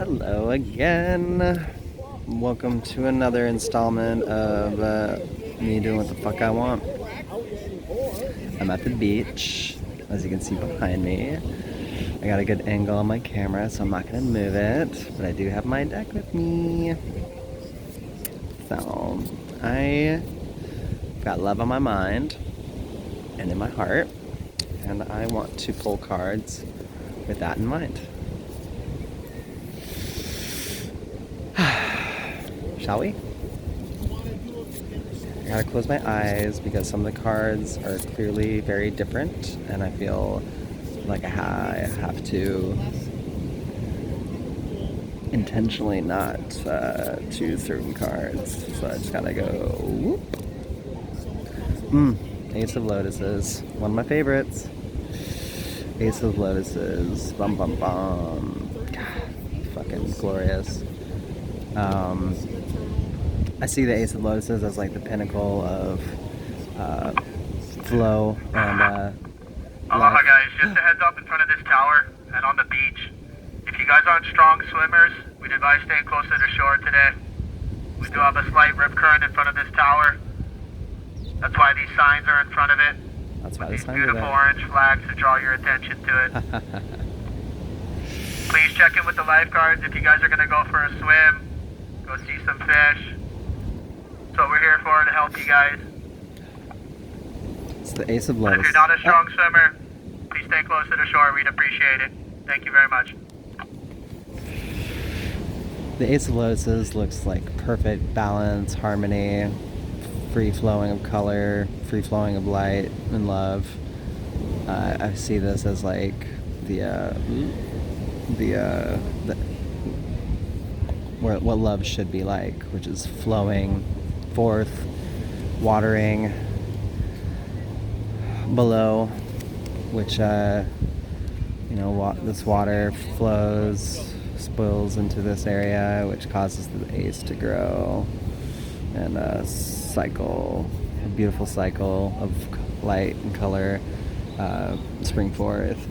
Hello again. Welcome to another installment of me doing what the fuck I want. I'm at the beach, as you can see behind me. I got a good angle on my camera, so I'm not gonna move it, but I do have my deck with me. So I got love on my mind and in my heart, and I want to pull cards with that in mind. Shall we? I gotta close my eyes because some of the cards are clearly very different, and I feel like I have to intentionally not choose certain cards. So I just gotta go whoop. Ace of Lotuses, one of my favorites. Ace of Lotuses, bum bum bum. God, fucking glorious. I see the Ace of Lotuses as like the pinnacle of flow and Aloha guys, just a heads up in front of this tower and on the beach. If you guys aren't strong swimmers, we'd advise staying close to the shore today. We do have a slight rip current in front of this tower. That's why these signs are in front of it. That's why These this time beautiful orange flags to draw your attention to it. Please check in with the lifeguards if you guys are going to go for a swim, go see some fish. That's what we're here for, to help you guys. It's the Ace of But Lotuses. if you're not a strong swimmer, please stay close to the shore. We'd appreciate it. Thank you very much. The Ace of Lotuses looks like perfect balance, harmony, free flowing of color, free flowing of light and love. I see this as like what love should be like, which is flowing forth, watering below, which this water flows, spills into this area, which causes the ace to grow, and a beautiful cycle of light and color spring forth.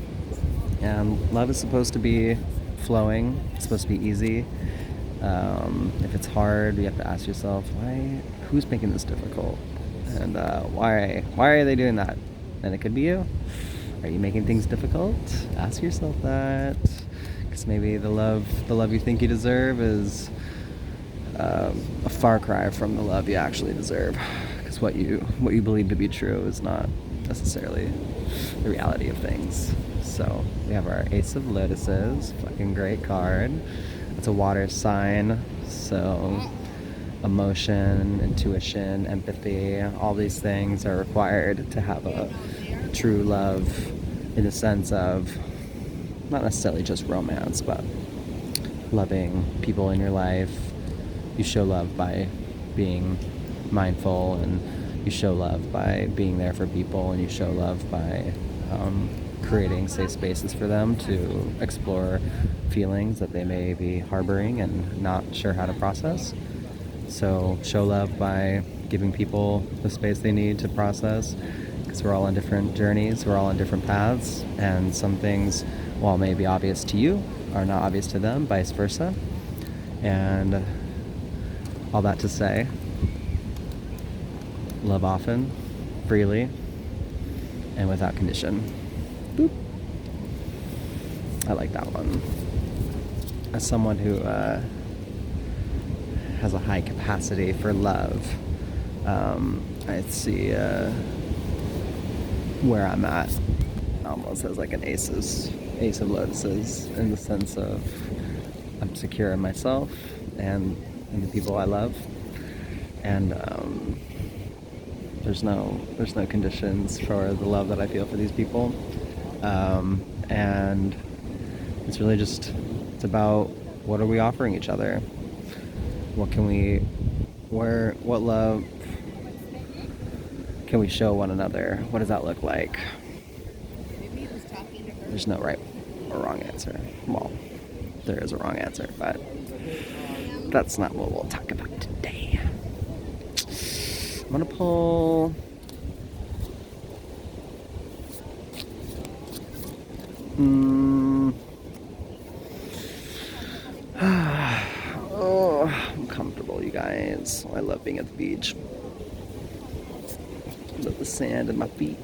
And love is supposed to be flowing. It's supposed to be easy. If it's hard, you have to ask yourself, who's making this difficult? And why are they doing that? And it could be you. Are you making things difficult? Ask yourself that. Because maybe the love you think you deserve is a far cry from the love you actually deserve. Because what you believe to be true is not necessarily the reality of things. So we have our Ace of Lotuses, fucking great card. It's a water sign, so emotion, intuition, empathy, all these things are required to have a true love, in the sense of not necessarily just romance, but loving people in your life. You show love by being mindful, and you show love by being there for people, and you show love by creating safe spaces for them to explore feelings that they may be harboring and not sure how to process. So show love by giving people the space they need to process, because we're all on different journeys, we're all on different paths, and some things, while may be obvious to you, are not obvious to them, vice versa. And all that to say, love often, freely, and without condition. Boop. I like that one. As someone who has a high capacity for love, I see where I'm at almost as like an Ace of Lotuses, in the sense of I'm secure in myself and in the people I love, and there's no conditions for the love that I feel for these people, and it's really just, it's about what are we offering each other, what love can we show one another, what does that look like? There's no right or wrong answer. Well, there is a wrong answer, but that's not what we'll talk about today. I'm gonna pull is. I love being at the beach. I love the sand and my feet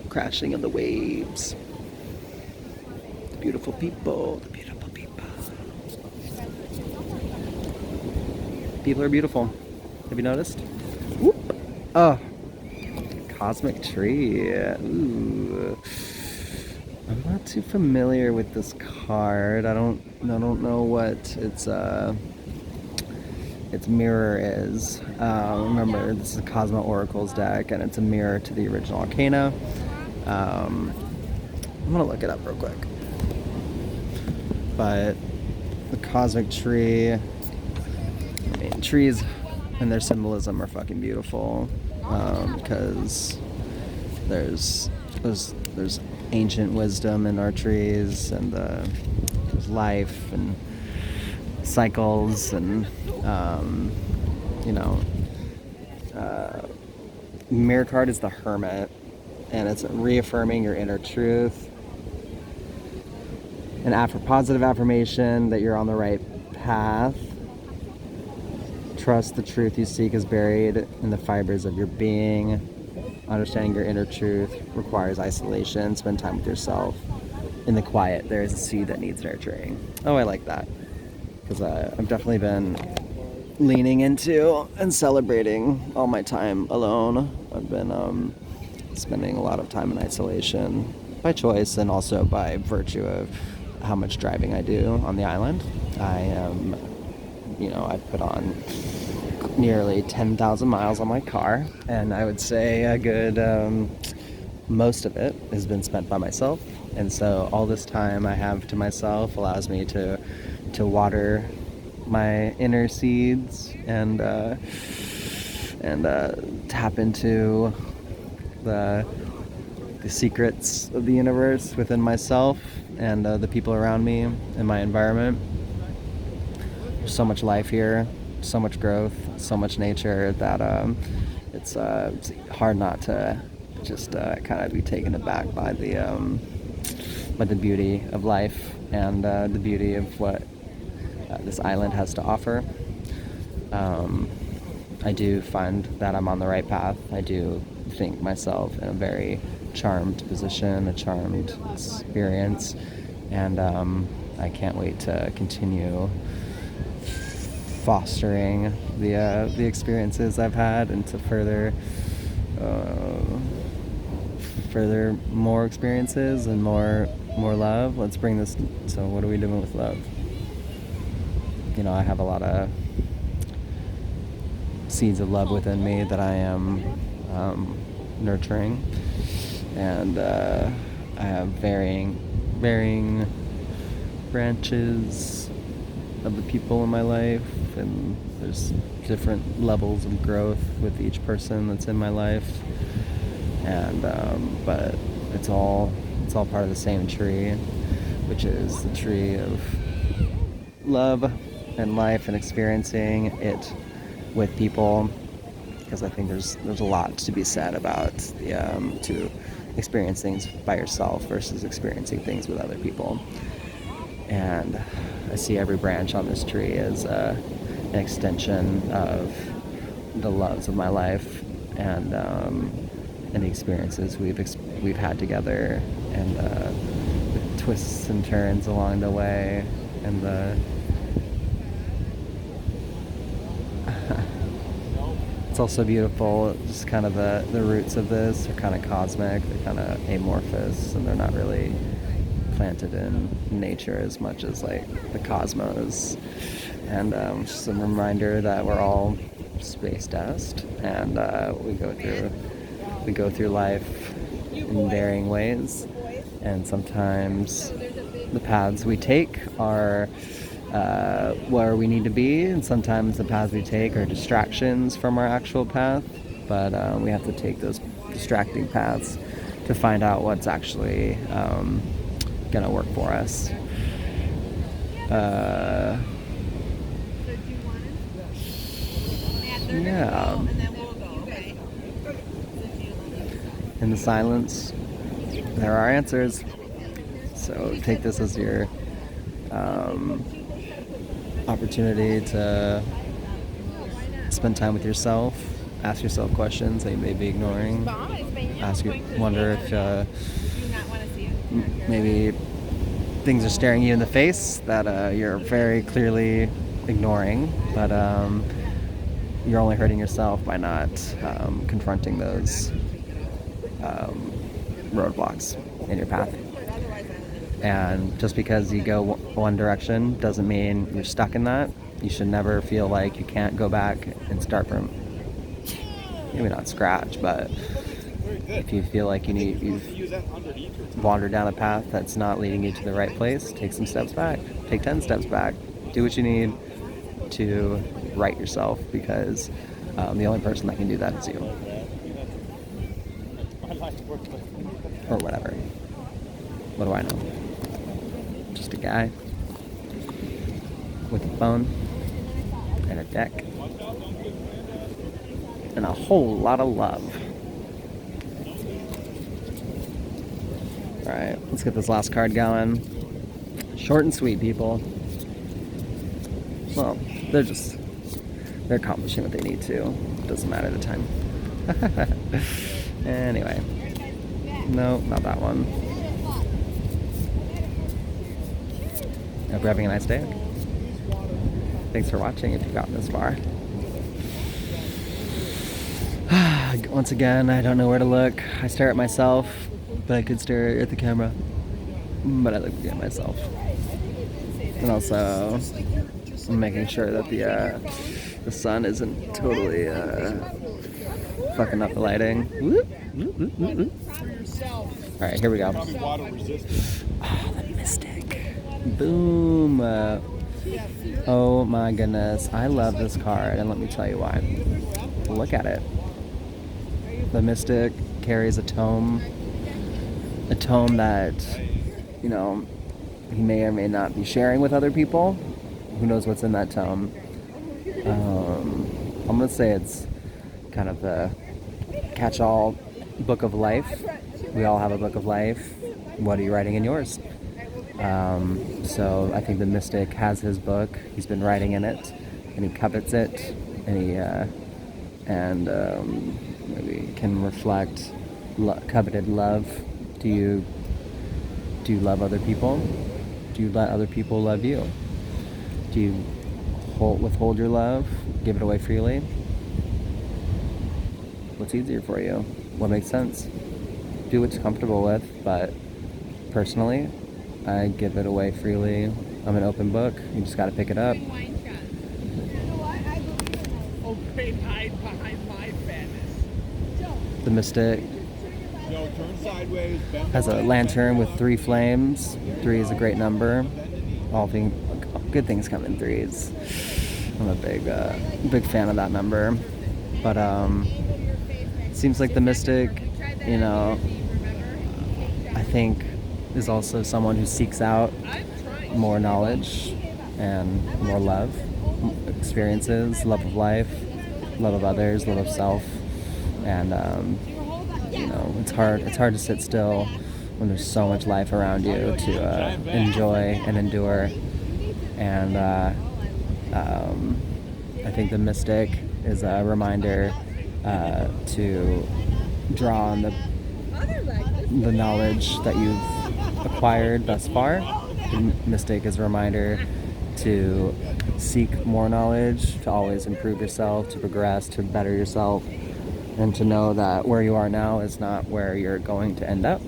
crashing on the waves. The beautiful people. The beautiful people. People are beautiful. Have you noticed? Whoop. Oh, cosmic tree. Ooh. I'm not too familiar with this card. I don't know what its mirror is. Remember, this is a Cosmo Oracles deck, and it's a mirror to the original Arcana. I'm gonna look it up real quick. But the cosmic tree, I mean, trees and their symbolism are fucking beautiful, because there's ancient wisdom in our trees, and there's life and cycles, and mirror card is the Hermit, and it's reaffirming your inner truth, an positive affirmation that you're on the right path. Trust the truth you seek is buried in the fibers of your being. Understanding your inner truth requires isolation. Spend time with yourself. In the quiet, there is a seed that needs nurturing. Oh, I like that. Because I've definitely been leaning into and celebrating all my time alone. I've been spending a lot of time in isolation by choice, and also by virtue of how much driving I do on the island. I put on nearly 10,000 miles on my car, and I would say a good most of it has been spent by myself. And so all this time I have to myself allows me to water my inner seeds, and tap into the secrets of the universe within myself, and the people around me and my environment. There's so much life here, so much growth, so much nature, that it's hard not to just kind of be taken aback by the beauty of life, and the beauty of what this island has to offer. I do find that I'm on the right path. I do think myself in a very charmed position, a charmed experience, and I can't wait to continue fostering the experiences I've had, and to further more experiences and more love. Let's bring this. So what are we doing with love? I have a lot of seeds of love within me that I am nurturing, and I have varying branches of the people in my life, and there's different levels of growth with each person that's in my life, and but it's all part of the same tree, which is the tree of love and life, and experiencing it with people, because I think there's a lot to be said about to experience things by yourself versus experiencing things with other people. And I see every branch on this tree as an extension of the loves of my life, and the experiences we've had together, and the twists and turns along the way, and it's also beautiful, just kind of the roots of this are kind of cosmic, they're kind of amorphous, and they're not really planted in nature as much as like the cosmos. And just a reminder that we're all space dust, and we go through life in varying ways, and sometimes the paths we take are where we need to be, and sometimes the paths we take are distractions from our actual path, but we have to take those distracting paths to find out what's actually gonna work for us. Yeah. In the silence, there are answers. So take this as your opportunity to spend time with yourself. Ask yourself questions that you may be ignoring. Wonder if maybe things are staring you in the face that you're very clearly ignoring, but you're only hurting yourself by not confronting those roadblocks in your path. And just because you go one direction doesn't mean you're stuck in that. You should never feel like you can't go back and start from, maybe not scratch, but if you feel like you've wandered down a path that's not leading you to the right place, take some steps back. Take 10 steps back. Do what you need to right yourself, because the only person that can do that is you. Or whatever. What do I know? Just a guy with a phone and a deck and a whole lot of love. Alright, let's get this last card going. Short and sweet, people. Well, they're accomplishing what they need to. Doesn't matter the time. Anyway. No, not that one. Hope you're having a nice day. Thanks for watching if you've gotten this far. Once again, I don't know where to look. I stare at myself, but I could stare at the camera. But I look at myself. And also, I'm making sure that the sun isn't totally fucking up the lighting. Alright, here we go. Oh, the Mystic. Boom. Oh my goodness. I love this card, and let me tell you why. Look at it. The Mystic carries a tome that, you know, he may or may not be sharing with other people. Who knows what's in that tome? I'm going to say it's kind of the catch-all book of life. We all have a book of life. What are you writing in yours? So I think the Mystic has his book. He's been writing in it, and he covets it, and maybe can reflect coveted love. Do you love other people? Do you let other people love you? Do you withhold your love? Give it away freely? What's easier for you? What makes sense? Do what you're comfortable with, but personally, I give it away freely. I'm an open book. You just gotta pick it up. The Mystic has a lantern with 3 flames. 3 is a great number. Good things come in 3s. I'm a big fan of that number. But it seems like the Mystic, you know, I think is also someone who seeks out more knowledge and more love, experiences, love of life, love of others, love of self. And you know, it's hard to sit still when there's so much life around you to enjoy and endure. And I think the Mystic is a reminder to draw on the knowledge that you've acquired thus far. The Mystic is a reminder to seek more knowledge, to always improve yourself, to progress, to better yourself, and to know that where you are now is not where you're going to end up.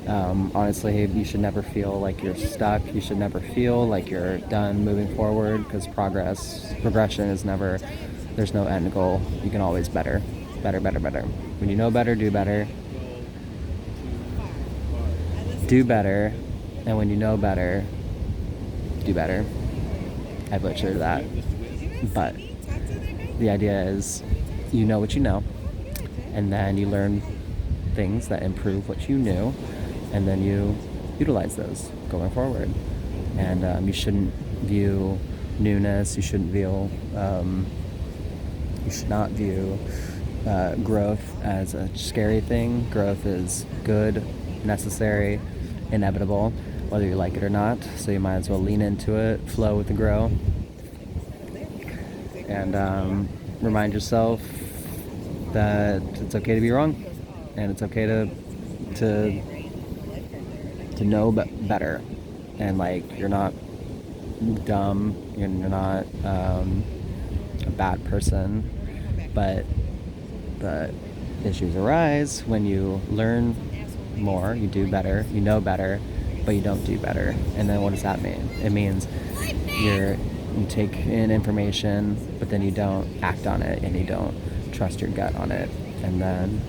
Honestly, you should never feel like you're stuck. You should never feel like you're done moving forward, because progression is never, there's no end goal. You can always better. When you know better, do better. Do better. And when you know better, do better. I butchered that. But the idea is, you know what you know, and then you learn things that improve what you knew, and then you utilize those going forward. And you shouldn't view newness, you should not view growth as a scary thing. Growth is good, necessary, inevitable, whether you like it or not. So you might as well lean into it, flow with the grow. And remind yourself that it's okay to be wrong, and it's okay to know better, and like you're not dumb, you're not a bad person, but the issues arise when you learn more, you do better, you know better, but you don't do better. And then what does that mean? It means you take in information, but then you don't act on it, and you don't trust your gut on it, and then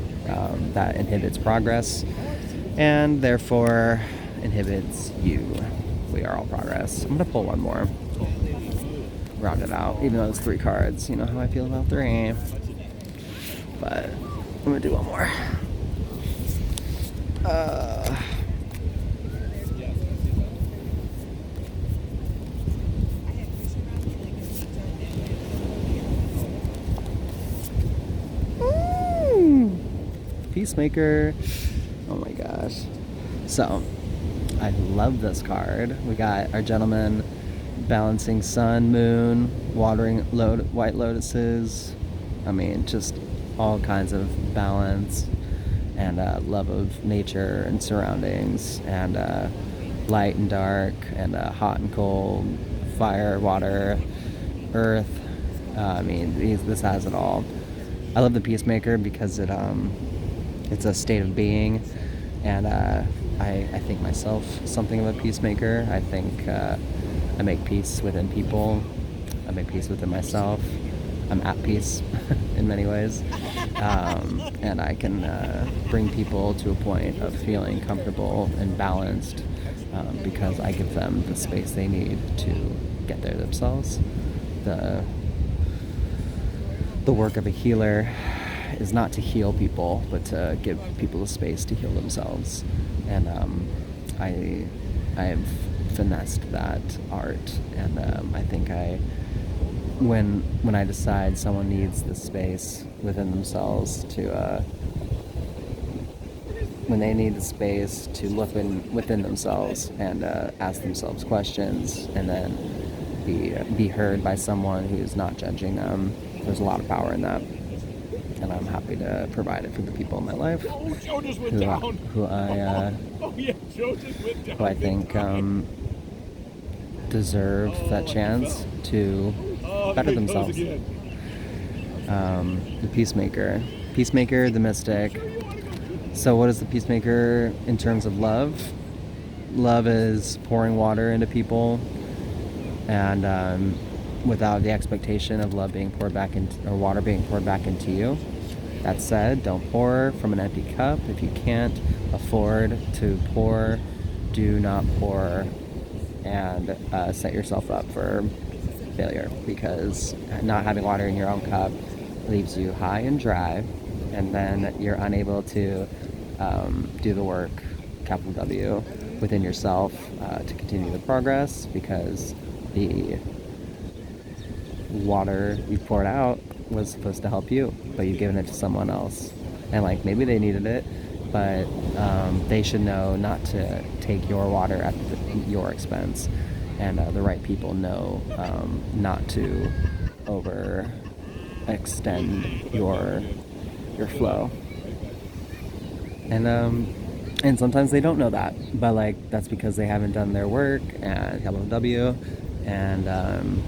that inhibits progress, and therefore inhibits you. We are all progress. I'm gonna pull one more, round it out, even though it's 3 cards. You know how I feel about 3, but I'm gonna do one more. Peacemaker. Oh my gosh. So, I love this card. We got our gentleman balancing sun, moon, watering white lotuses. I mean, just all kinds of balance and love of nature and surroundings, and light and dark, and hot and cold, fire, water, earth. I mean, this has it all. I love the Peacemaker because it's a state of being, and I think myself something of a peacemaker. I think I make peace within people. I make peace within myself. I'm at peace in many ways, and I can bring people to a point of feeling comfortable and balanced because I give them the space they need to get there themselves. The work of a healer is not to heal people, but to give people the space to heal themselves. And I have finessed that art, and I think when I decide someone needs the space within themselves to when they need the space to look within themselves and ask themselves questions, and then be heard by someone who's not judging them, there's a lot of power in that. And I'm happy to provide it for the people in my life who I think deserve that chance to better themselves. The Peacemaker, the Mystic. So what is the Peacemaker in terms of love? Love is pouring water into people, and without the expectation of love being poured back into, or water being poured back into you. That said, don't pour from an empty cup. If you can't afford to pour, do not pour, and set yourself up for failure, because not having water in your own cup leaves you high and dry, and then you're unable to do the work, capital W, within yourself to continue the progress, because the water you poured out was supposed to help you, but you've given it to someone else, and like maybe they needed it, but they should know not to take your water at your expense, and the right people know not to overextend your flow, and sometimes they don't know that, but like that's because they haven't done their work, and capital W. And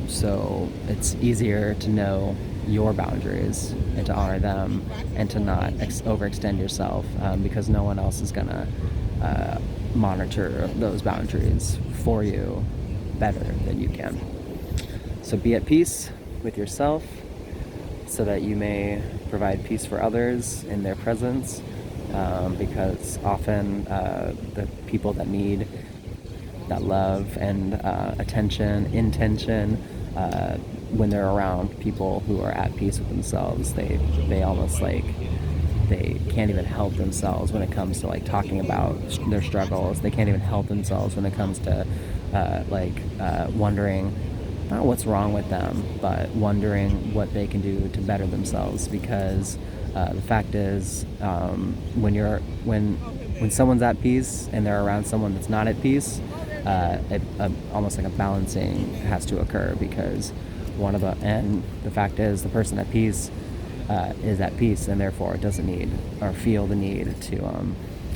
so it's easier to know your boundaries and to honor them, and to not overextend yourself, because no one else is gonna monitor those boundaries for you better than you can. So be at peace with yourself, so that you may provide peace for others in their presence, because often the people that need that love and attention, intention, when they're around people who are at peace with themselves, they almost like they can't even help themselves when it comes to like talking about their struggles. They can't even help themselves when it comes to wondering not what's wrong with them, but wondering what they can do to better themselves. Because the fact is, when someone's at peace and they're around someone that's not at peace, almost like a balancing has to occur, because and the fact is, the person at peace is at peace, and therefore doesn't need or feel the need to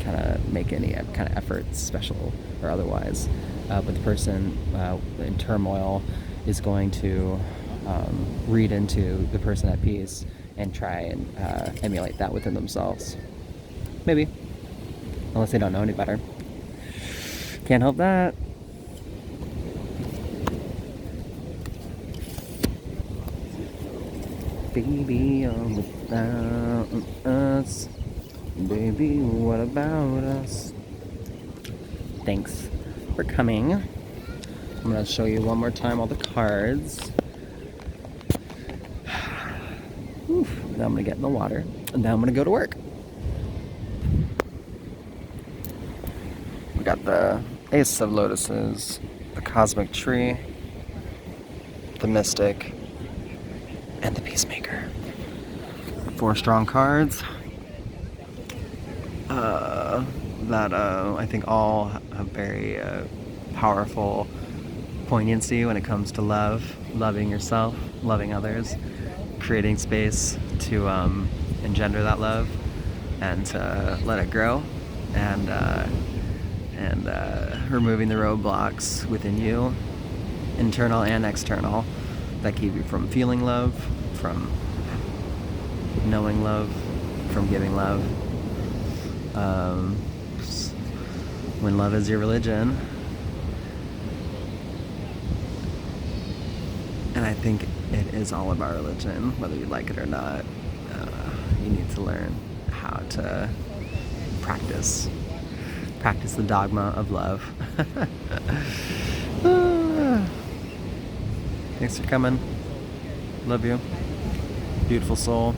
kind of make any kind of efforts, special or otherwise. But the person in turmoil is going to read into the person at peace and try and emulate that within themselves. Maybe. Unless they don't know any better. Can't help that. Baby, all about us. Baby, what about us? Thanks for coming. I'm gonna show you one more time all the cards. Then I'm gonna get in the water, and then I'm gonna go to work. We got the Ace of Lotuses, the Cosmic Tree, the Mystic, and the Peacemaker. 4 strong cards that I think all have very powerful poignancy when it comes to love, loving yourself, loving others, creating space to engender that love and to let it grow, and removing the roadblocks within you, internal and external, that keep you from feeling love, from knowing love, from giving love. When love is your religion, and I think it is all of our religion, whether you like it or not. You need to learn how to practice the dogma of love. Thanks for coming. Love you. Beautiful soul.